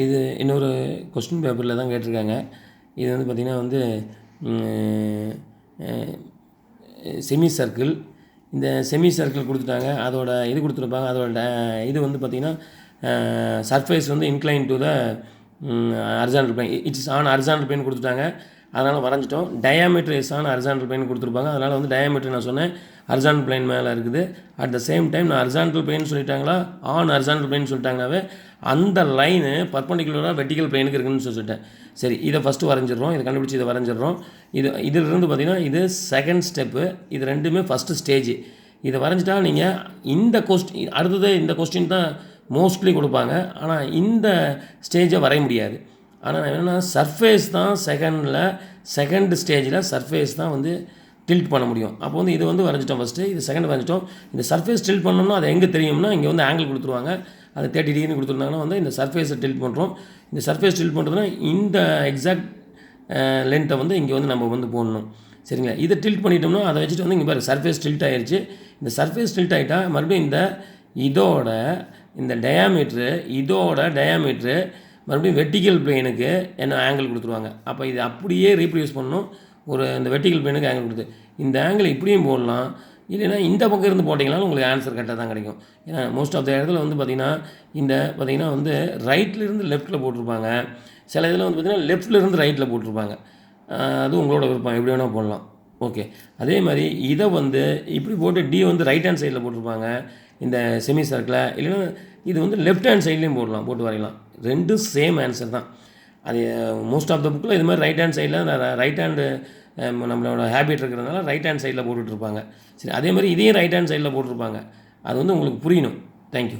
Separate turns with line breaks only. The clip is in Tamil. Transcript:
இது இன்னொரு கொஸ்டின் பேப்பரில் தான் கேட்டிருக்காங்க. இது வந்து பார்த்திங்கன்னா வந்து செமி சர்க்கிள். இந்த செமி சர்க்கிள் கொடுத்துட்டாங்க. அதோட இது கொடுத்துருப்பாங்க. அதோட இது வந்து பார்த்திங்கன்னா சர்ஃபேஸ் வந்து incline to the horizontal plane. It's on horizontal plane கொடுத்துட்டாங்க. அதனால் வரைஞ்சிட்டோம். Diameter is on horizontal plane கொடுத்துருப்பாங்க. அதனால் வந்து டயாமீட்டர் நான் சொன்னேன் ஹரிசாண்டல் பிளேன் மேலே இருக்குது. அட் த சேம் டைம் நான் ஹரிசாண்டல் பிளேன் சொல்லிட்டாங்களா ஆன் ஹரிசாண்டல் பிளேன் சொல்லிட்டாங்கனாவே அந்த லைனு பர்பண்டிகுலராக வெர்டிகல் பிளேனுக்கு இருக்குதுன்னு சொல்லிட்டேன். சரி, இதை ஃபஸ்ட்டு வரைஞ்சிடுறோம். இதை கண்டுபிடிச்சி இதை வரைஞ்சிடுறோம். இதிலிருந்து பார்த்திங்கன்னா இது செகண்ட் ஸ்டெப்பு. இது ரெண்டுமே ஃபஸ்ட்டு ஸ்டேஜ். இதை வரைஞ்சிட்டா நீங்கள் இந்த அடுத்தது இந்த கொஸ்டின் தான் மோஸ்ட்லி கொடுப்பாங்க. ஆனால் இந்த ஸ்டேஜை வரைய முடியாது. ஆனால் என்னென்னா சர்ஃபேஸ் தான் செகண்ட் ஸ்டேஜில் சர்ஃபேஸ் தான் வந்து டில்ட் பண்ண முடியும். அப்போ வந்து இது வந்து வரைஞ்சிட்டோம் ஃபஸ்ட்டு. இது செகண்ட் வரைஞ்சிட்டோம். இந்த சர்ஃபேஸ் டில்ட் பண்ணோம்னா அது எங்கே தெரியும்னா இங்கே வந்து ஆங்கிள் கொடுத்துருவாங்க. அது 30 டிகிரி கொடுத்துருந்தாங்கன்னா வந்து இந்த சர்ஃபேஸை டில்ட் பண்ணுறோம். இந்த சர்ஃபேஸ் டில்ட் பண்ணுறதுனா இந்த எக்ஸாக்ட் லென்த்தை வந்து இங்கே வந்து நம்ம வந்து போடணும். சரிங்களா? இதை டில்ட் பண்ணிட்டோம்னா அதை வச்சுட்டு வந்து இங்கே பாருங்கள் சர்ஃபேஸ் டில்ட் ஆகிடுச்சு. இந்த சர்ஃபேஸ் டில்ட் ஆகிட்டா மறுபடியும் இந்த டயாமீட்ரு மறுபடியும் வெர்டிகல் பிளேனுக்கு என்ன ஆங்கிள் கொடுத்துருவாங்க. அப்போ இது அப்படியே ரீப்ரொடியூஸ் பண்ணணும். இந்த வெர்டிகல் பிளேனுக்கு ஆங்கிள் கொடுத்து இந்த ஆங்கிள் இப்படியும் போடலாம். இல்லைன்னா இந்த பக்கம் இருந்து போட்டிங்கனாலும் உங்களுக்கு ஆன்சர் கரெக்டாக தான் கிடைக்கும். ஏன்னா மோஸ்ட் ஆஃப் த இடத்துல வந்து பார்த்திங்கன்னா வந்து ரைட்லேருந்து லெஃப்ட்டில் போட்டிருப்பாங்க. சில இதில் வந்து பார்த்திங்கன்னா லெஃப்ட்லேருந்து ரைட்டில் போட்டிருப்பாங்க. அது உங்களோட விருப்பம், எப்படி வேணால் போடலாம். ஓகே, அதே மாதிரி இதை வந்து இப்படி போட்டு டி வந்து ரைட் ஹேண்ட் சைடில் போட்டிருப்பாங்க இந்த செமி சர்க்கிளில். இல்லைன்னா இது வந்து லெஃப்ட் ஹேண்ட் சைட்லேயும் போட்டு வரையலாம். ரெண்டும் சேம் ஆன்சர் தான். அது மோஸ்ட் ஆஃப் த புக்கில் இது மாதிரி ரைட் ஹேண்ட் சைடில் ரைட் ஹேண்டு நம்மளோட ஹேபிட் இருக்கிறதுனால ரைட் ஹேண்ட் சைடில் போட்டுட்ருப்பாங்க. சரி, அதே மாதிரி இதையும் ரைட் ஹேண்ட் சைடில் போட்டிருப்பாங்க. அது வந்து உங்களுக்கு புரியணும். தேங்க்யூ.